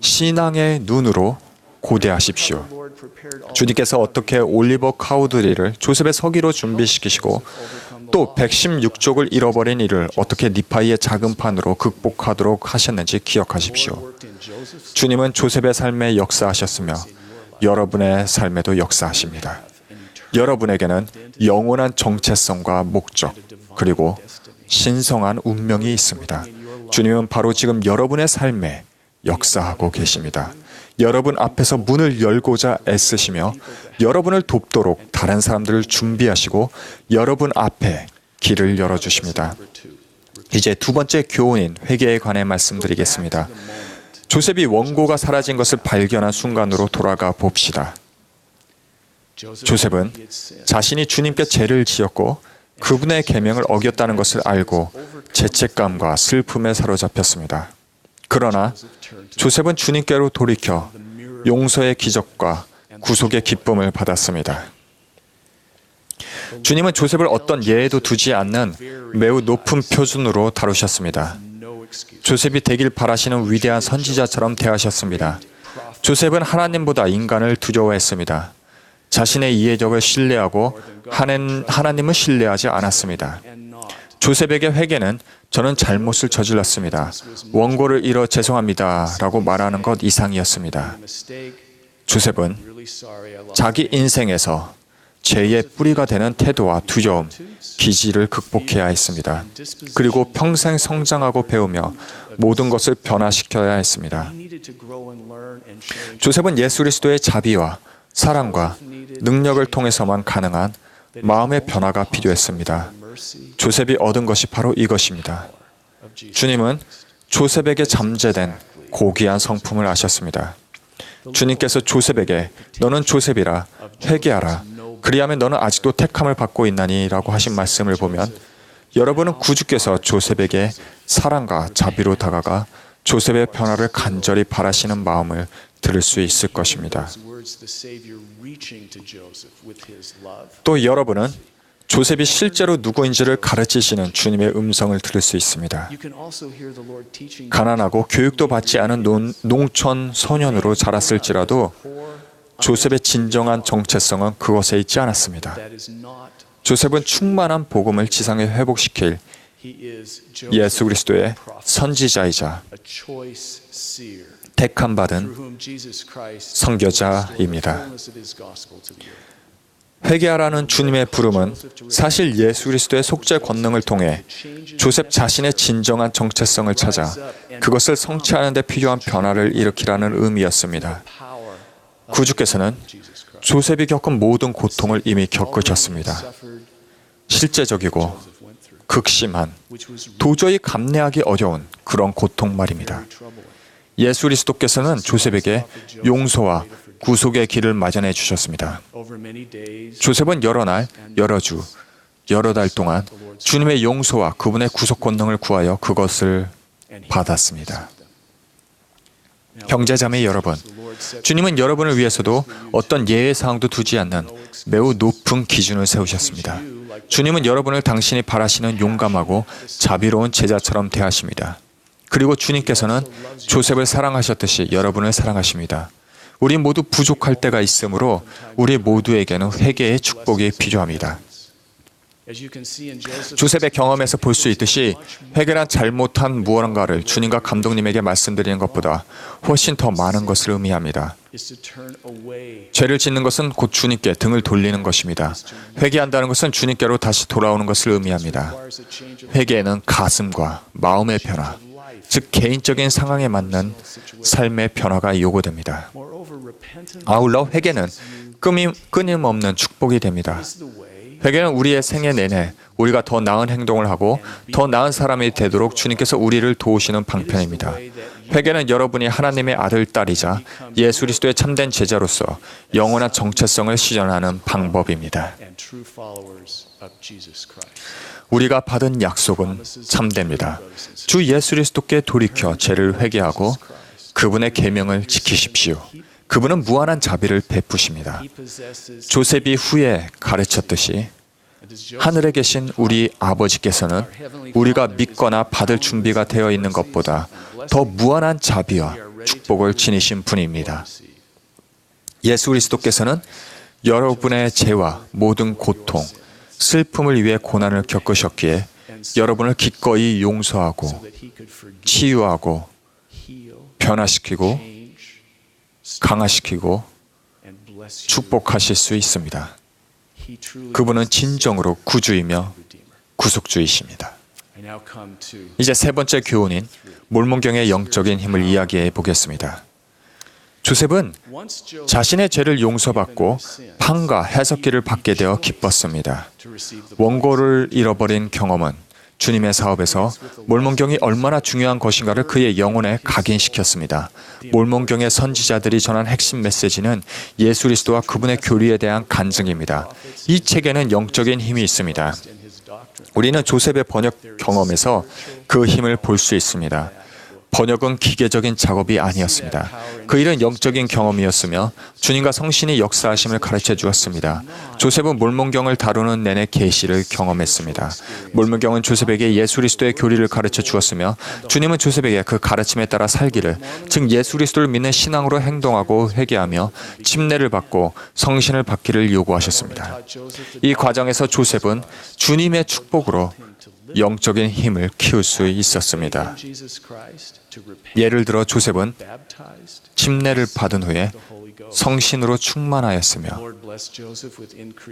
신앙의 눈으로 고대하십시오. 주님께서 어떻게 올리버 카우드리를 조셉의 서기로 준비시키시고 또 116족을 잃어버린 이를 어떻게 니파이의 작은 판으로 극복하도록 하셨는지 기억하십시오. 주님은 조셉의 삶에 역사하셨으며 여러분의 삶에도 역사하십니다. 여러분에게는 영원한 정체성과 목적 그리고 신성한 운명이 있습니다. 주님은 바로 지금 여러분의 삶에 역사하고 계십니다. 여러분 앞에서 문을 열고자 애쓰시며 여러분을 돕도록 다른 사람들을 준비하시고 여러분 앞에 길을 열어주십니다. 이제 두 번째 교훈인 회개에 관해 말씀드리겠습니다. 조셉이 원고가 사라진 것을 발견한 순간으로 돌아가 봅시다. 조셉은 자신이 주님께 죄를 지었고 그분의 계명을 어겼다는 것을 알고 죄책감과 슬픔에 사로잡혔습니다. 그러나 조셉은 주님께로 돌이켜 용서의 기적과 구속의 기쁨을 받았습니다. 주님은 조셉을 어떤 예에도 두지 않는 매우 높은 표준으로 다루셨습니다. 조셉이 되길 바라시는 위대한 선지자처럼 대하셨습니다. 조셉은 하나님보다 인간을 두려워했습니다. 자신의 이해력을 신뢰하고 하나님을 신뢰하지 않았습니다. 조셉에게 회개는 저는 잘못을 저질렀습니다. 원고를 잃어 죄송합니다 라고 말하는 것 이상이었습니다. 조셉은 자기 인생에서 죄의 뿌리가 되는 태도와 두려움, 기지를 극복해야 했습니다. 그리고 평생 성장하고 배우며 모든 것을 변화시켜야 했습니다. 조셉은 예수 그리스도의 자비와 사랑과 능력을 통해서만 가능한 마음의 변화가 필요했습니다. 조셉이 얻은 것이 바로 이것입니다. 주님은 조셉에게 잠재된 고귀한 성품을 아셨습니다. 주님께서 조셉에게 너는 조셉이라 회개하라. 그리하면 너는 아직도 택함을 받고 있나니 라고 하신 말씀을 보면 여러분은 구주께서 조셉에게 사랑과 자비로 다가가 조셉의 변화를 간절히 바라시는 마음을 들을 수 있을 것입니다. 또 여러분은 조셉이 실제로 누구인지를 가르치시는 주님의 음성을 들을 수 있습니다. 가난하고 교육도 받지 않은 농촌 소년으로 자랐을지라도 조셉의 진정한 정체성은 그것에 있지 않았습니다. 조셉은 충만한 복음을 지상에 회복시킬 예수 그리스도의 선지자이자 택함받은 선교자입니다. 회개하라는 주님의 부름은 사실 예수 그리스도의 속죄 권능을 통해 조셉 자신의 진정한 정체성을 찾아 그것을 성취하는 데 필요한 변화를 일으키라는 의미였습니다. 구주께서는 조셉이 겪은 모든 고통을 이미 겪으셨습니다. 실제적이고 극심한, 도저히 감내하기 어려운 그런 고통 말입니다. 예수 그리스도께서는 조셉에게 용서와 구속의 길을 마련해 주셨습니다. 조셉은 여러 날, 여러 주, 여러 달 동안 주님의 용서와 그분의 구속 권능을 구하여 그것을 받았습니다. 형제자매 여러분, 주님은 여러분을 위해서도 어떤 예외 사항도 두지 않는 매우 높은 기준을 세우셨습니다. 주님은 여러분을 당신이 바라시는 용감하고 자비로운 제자처럼 대하십니다. 그리고 주님께서는 조셉을 사랑하셨듯이 여러분을 사랑하십니다. 우리 모두 부족할 때가 있으므로 우리 모두에게는 회개의 축복이 필요합니다. 조셉의 경험에서 볼 수 있듯이 회개란 잘못한 무언가를 주님과 감독님에게 말씀드리는 것보다 훨씬 더 많은 것을 의미합니다. 죄를 짓는 것은 곧 주님께 등을 돌리는 것입니다. 회개한다는 것은 주님께로 다시 돌아오는 것을 의미합니다. 회개에는 가슴과 마음의 변화, 즉 개인적인 상황에 맞는 삶의 변화가 요구됩니다. 아울러 회개는 끊임없는 축복이 됩니다. 회개는 우리의 생애 내내 우리가 더 나은 행동을 하고 더 나은 사람이 되도록 주님께서 우리를 도우시는 방편입니다. 회개는 여러분이 하나님의 아들, 딸이자 예수 그리스도의 참된 제자로서 영원한 정체성을 실현하는 방법입니다. 우리가 받은 약속은 참됩니다. 주 예수 그리스도께 돌이켜 죄를 회개하고 그분의 계명을 지키십시오. 그분은 무한한 자비를 베푸십니다. 조셉이 후에 가르쳤듯이 하늘에 계신 우리 아버지께서는 우리가 믿거나 받을 준비가 되어 있는 것보다 더 무한한 자비와 축복을 지니신 분입니다. 예수 그리스도께서는 여러분의 죄와 모든 고통, 슬픔을 위해 고난을 겪으셨기에 여러분을 기꺼이 용서하고 치유하고 변화시키고 강화시키고 축복하실 수 있습니다. 그분은 진정으로 구주이며 구속주이십니다. 이제 세 번째 교훈인 몰몬경의 영적인 힘을 이야기해 보겠습니다. 조셉은 자신의 죄를 용서받고 판과 해석기를 받게 되어 기뻤습니다. 원고를 잃어버린 경험은 주님의 사업에서 몰몬경이 얼마나 중요한 것인가를 그의 영혼에 각인시켰습니다. 몰몬경의 선지자들이 전한 핵심 메시지는 예수 그리스도와 그분의 교리에 대한 간증입니다. 이 책에는 영적인 힘이 있습니다. 우리는 조셉의 번역 경험에서 그 힘을 볼 수 있습니다. 번역은 기계적인 작업이 아니었습니다. 그 일은 영적인 경험이었으며 주님과 성신이 역사하심을 가르쳐 주었습니다. 조셉은 몰몬경을 다루는 내내 계시를 경험했습니다. 몰몬경은 조셉에게 예수 그리스도의 교리를 가르쳐 주었으며 주님은 조셉에게 그 가르침에 따라 살기를, 즉 예수 그리스도를 믿는 신앙으로 행동하고 회개하며 침례를 받고 성신을 받기를 요구하셨습니다. 이 과정에서 조셉은 주님의 축복으로 영적인 힘을 키울 수 있었습니다. 예를 들어 조셉은 침례를 받은 후에 성신으로 충만하였으며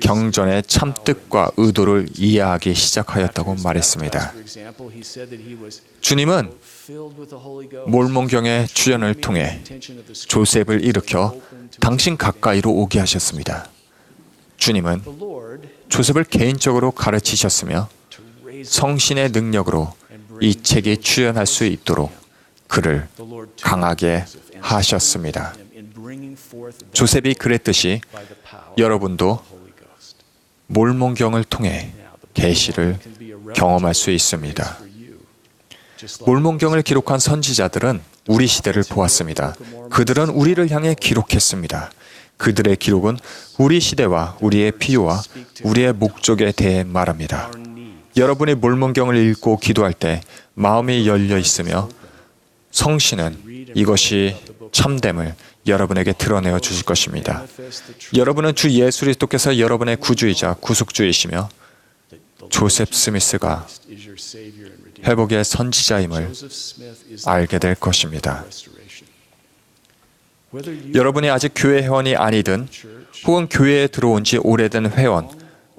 경전의 참뜻과 의도를 이해하기 시작하였다고 말했습니다. 주님은 몰몬경의 출연을 통해 조셉을 일으켜 당신 가까이로 오게 하셨습니다. 주님은 조셉을 개인적으로 가르치셨으며 성신의 능력으로 이 책에 출연할 수 있도록 그를 강하게 하셨습니다. 조셉이 그랬듯이 여러분도 몰몬경을 통해 계시를 경험할 수 있습니다. 몰몬경을 기록한 선지자들은 우리 시대를 보았습니다. 그들은 우리를 향해 기록했습니다. 그들의 기록은 우리 시대와 우리의 필요와 우리의 목적에 대해 말합니다. 여러분이 몰몬경을 읽고 기도할 때 마음이 열려 있으며 성신은 이것이 참됨을 여러분에게 드러내어 주실 것입니다. 여러분은 주 예수 그리스도께서 여러분의 구주이자 구속주이시며 조셉 스미스가 회복의 선지자임을 알게 될 것입니다. 여러분이 아직 교회 회원이 아니든 혹은 교회에 들어온 지 오래된 회원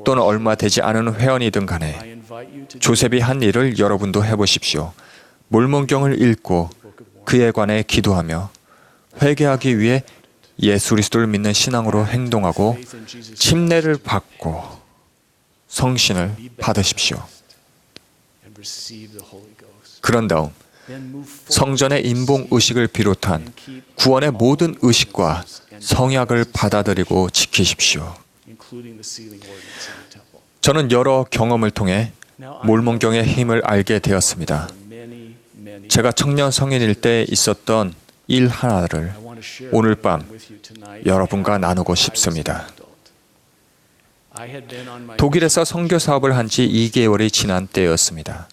또는 얼마 되지 않은 회원이든 간에 조셉이 한 일을 여러분도 해보십시오. 몰몬경을 읽고 그에 관해 기도하며 회개하기 위해 예수 그리스도를 믿는 신앙으로 행동하고 침례를 받고 성신을 받으십시오. 그런 다음 성전의 인봉 의식을 비롯한 구원의 모든 의식과 성약을 받아들이고 지키십시오. 저는 여러 경험을 통해 몰몬경의 힘을 알게 되었습니다. 제가 청년 성인일 때 있었던 일 하나를 오늘 밤 여러분과 나누고 싶습니다. 독일에서 선교 사업을 한 지 2개월이 지난 때였습니다.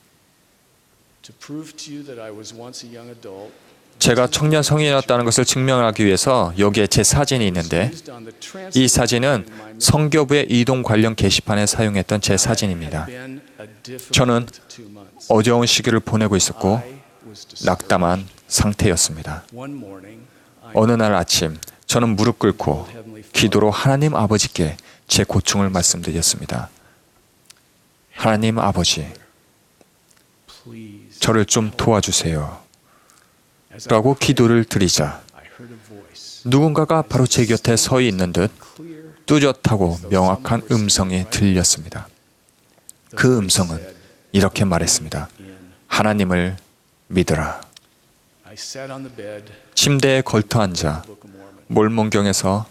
제가 청년 성인이었다는 것을 증명하기 위해서 여기에 제 사진이 있는데 이 사진은 선교부의 이동 관련 게시판에 사용했던 제 사진입니다. 저는 어려운 시기를 보내고 있었고 낙담한 상태였습니다. 어느 날 아침 저는 무릎 꿇고 기도로 하나님 아버지께 제 고충을 말씀드렸습니다. 하나님 아버지, 저를 좀 도와주세요. 라고 기도를 드리자 누군가가 바로 제 곁에 서 있는 듯 뚜렷하고 명확한 음성이 들렸습니다. 그 음성은 이렇게 말했습니다. 하나님을 믿으라. 침대에 걸터앉아 몰몬경에서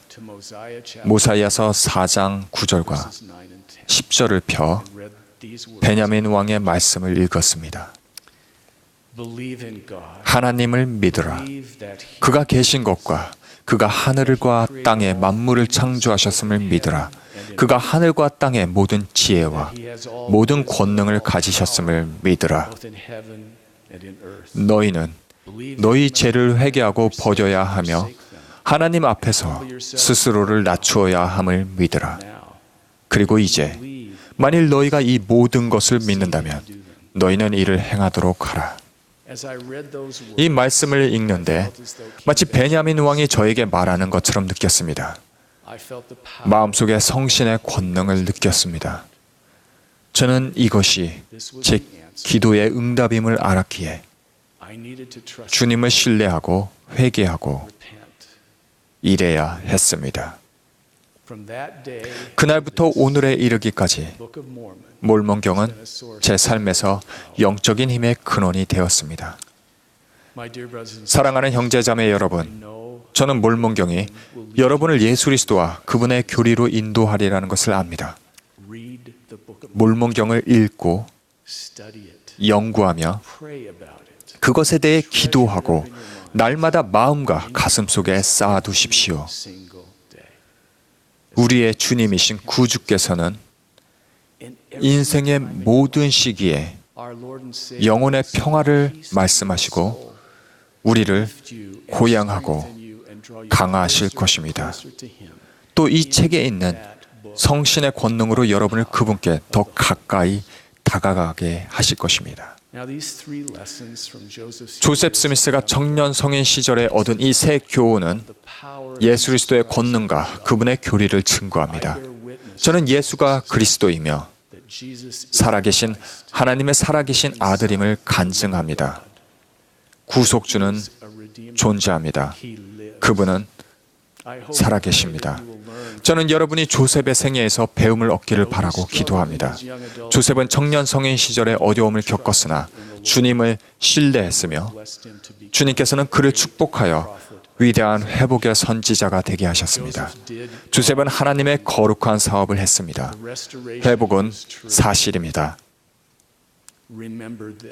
모사이아서 4장 9절과 10절을 펴 베냐민 왕의 말씀을 읽었습니다. 하나님을 믿으라. 그가 계신 것과 그가 하늘과 땅의 만물을 창조하셨음을 믿으라. 그가 하늘과 땅의 모든 지혜와 모든 권능을 가지셨음을 믿으라. 너희는 너희 죄를 회개하고 버려야 하며 하나님 앞에서 스스로를 낮추어야 함을 믿으라. 그리고 이제 만일 너희가 이 모든 것을 믿는다면 너희는 이를 행하도록 하라. 이 말씀을 읽는데 마치 베냐민 왕이 저에게 말하는 것처럼 느꼈습니다. 마음속에 성신의 권능을 느꼈습니다. 저는 이것이 제 기도의 응답임을 알았기에 주님을 신뢰하고 회개하고 이래야 했습니다. 그날부터 오늘에 이르기까지 몰몬경은 제 삶에서 영적인 힘의 근원이 되었습니다. 사랑하는 형제자매 여러분, 저는 몰몬경이 여러분을 예수 그리스도와 그분의 교리로 인도하리라는 것을 압니다. 몰몬경을 읽고 연구하며 그것에 대해 기도하고 날마다 마음과 가슴 속에 쌓아두십시오. 우리의 주님이신 구주께서는 인생의 모든 시기에 영혼의 평화를 말씀하시고 우리를 고양하고 강화하실 것입니다. 또 이 책에 있는 성신의 권능으로 여러분을 그분께 더 가까이 다가가게 하실 것입니다. 조셉 스미스가 청년 성인 시절에 얻은 이 세 교훈은 예수 그리스도의 권능과 그분의 교리를 증거합니다. 저는 예수가 그리스도이며 살아계신 하나님의 살아계신 아들임을 간증합니다. 구속주는 존재합니다. 그분은 살아계십니다. 저는 여러분이 조셉의 생애에서 배움을 얻기를 바라고 기도합니다. 조셉은 청년 성인 시절에 어려움을 겪었으나 주님을 신뢰했으며 주님께서는 그를 축복하여 위대한 회복의 선지자가 되게 하셨습니다. 조셉은 하나님의 거룩한 사업을 했습니다. 회복은 사실입니다.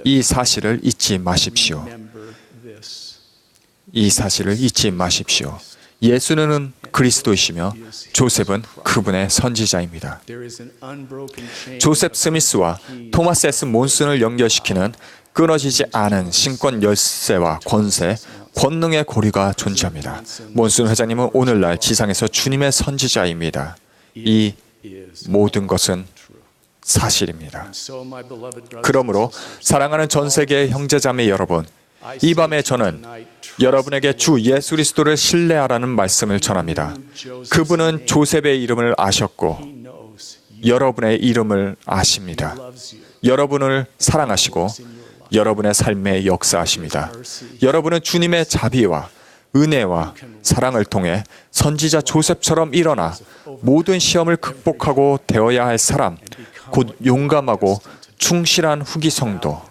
이 사실을 잊지 마십시오. 이 사실을 잊지 마십시오. 예수는 그리스도이시며 조셉은 그분의 선지자입니다. 조셉 스미스와 토마스 S. 몬슨을 연결시키는 끊어지지 않은 신권 열쇠와 권세, 권능의 고리가 존재합니다. 몬슨 회장님은 오늘날 지상에서 주님의 선지자입니다. 이 모든 것은 사실입니다. 그러므로 사랑하는 전 세계의 형제자매 여러분, 이 밤에 저는 여러분에게 주 예수 그리스도를 신뢰하라는 말씀을 전합니다. 그분은 조셉의 이름을 아셨고 여러분의 이름을 아십니다. 여러분을 사랑하시고 여러분의 삶에 역사하십니다. 여러분은 주님의 자비와 은혜와 사랑을 통해 선지자 조셉처럼 일어나 모든 시험을 극복하고 되어야 할 사람, 곧 용감하고 충실한 후기 성도,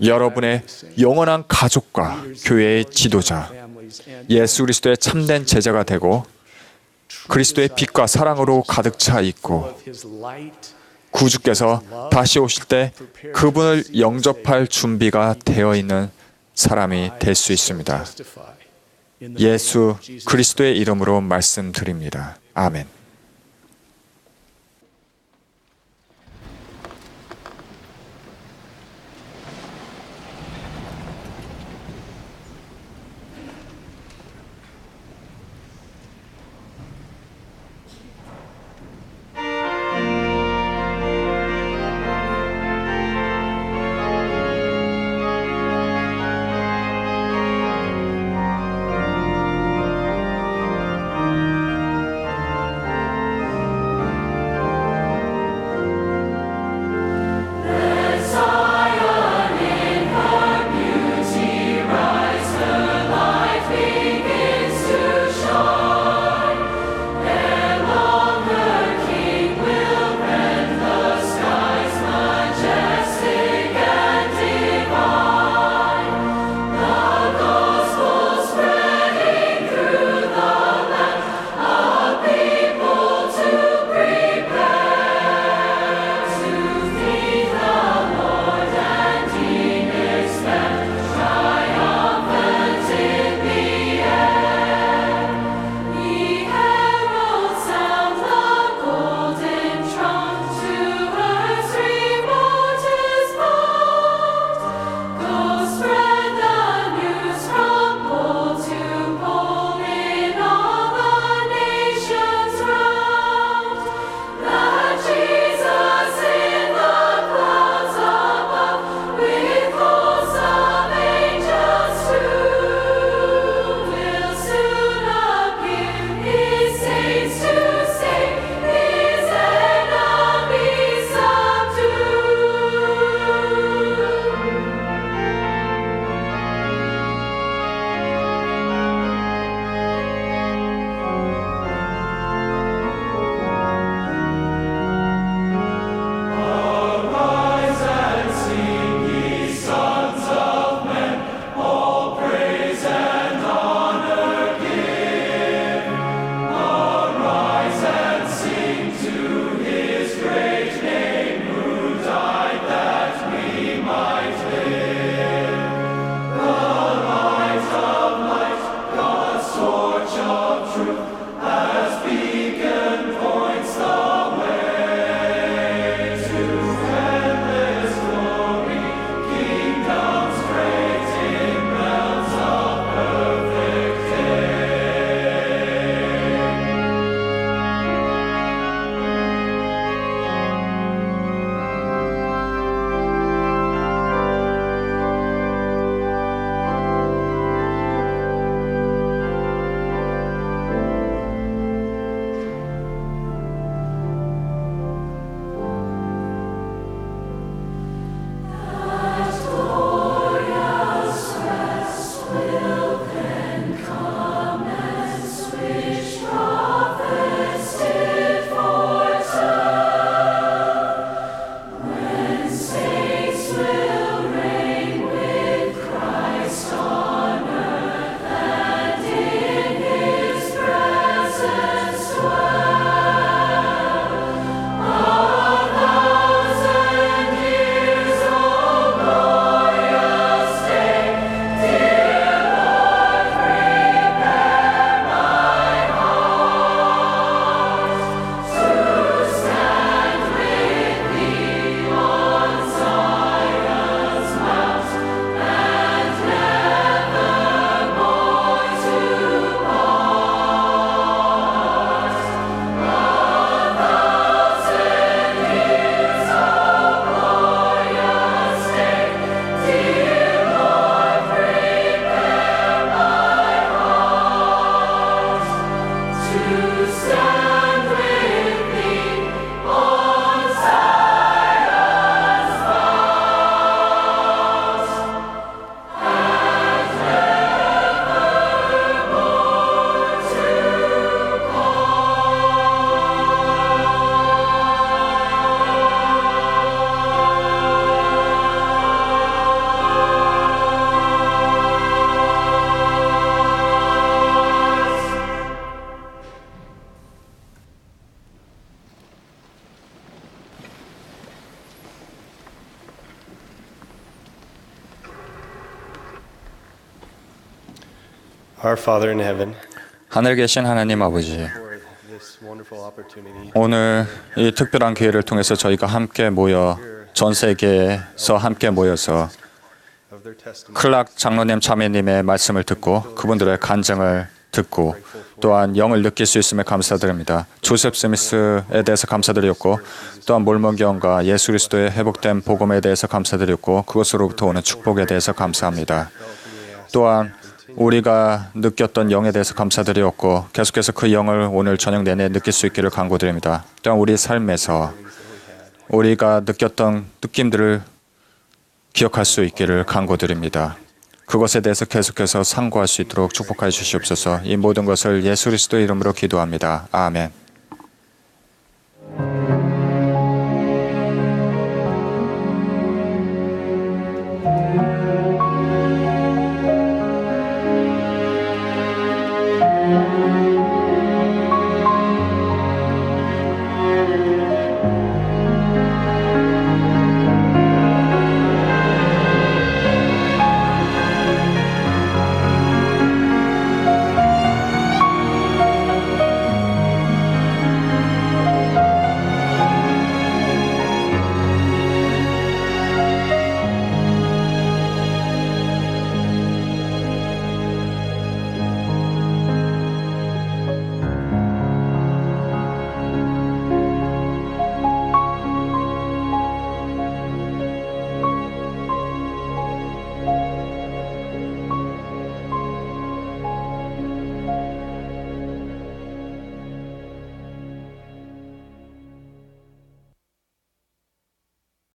여러분의 영원한 가족과 교회의 지도자, 예수 그리스도의 참된 제자가 되고 그리스도의 빛과 사랑으로 가득 차 있고 구주께서 다시 오실 때 그분을 영접할 준비가 되어 있는 사람이 될 수 있습니다. 예수 그리스도의 이름으로 말씀드립니다. 아멘. Our Father in heaven, 하늘에 계신 하나님 아버지, for this wonderful opportunity 오늘 이 특별한 기회를 통해서 저희가 함께 모여 전 세계에서 함께 모여서 of their testimony. 클락 장로님 자매님의 말씀을 듣고 그분들의 간증을 듣고 또한 영을 느낄 수 있음에 감사드립니다. 조셉 스미스에 대해서 감사드렸고 또한 몰몬교원과 예수 그리스도의 회복된 복음에 대해서 감사드렸고 그것으로부터 오는 축복에 대해서 감사합니다. 또한 우리가 느꼈던 영에 대해서 감사드렸고 계속해서 그 영을 오늘 저녁 내내 느낄 수 있기를 간구드립니다. 또한 우리 삶에서 우리가 느꼈던 느낌들을 기억할 수 있기를 간구드립니다. 그것에 대해서 계속해서 상고할 수 있도록 축복하여 주시옵소서. 이 모든 것을 예수 그리스도의 이름으로 기도합니다. 아멘.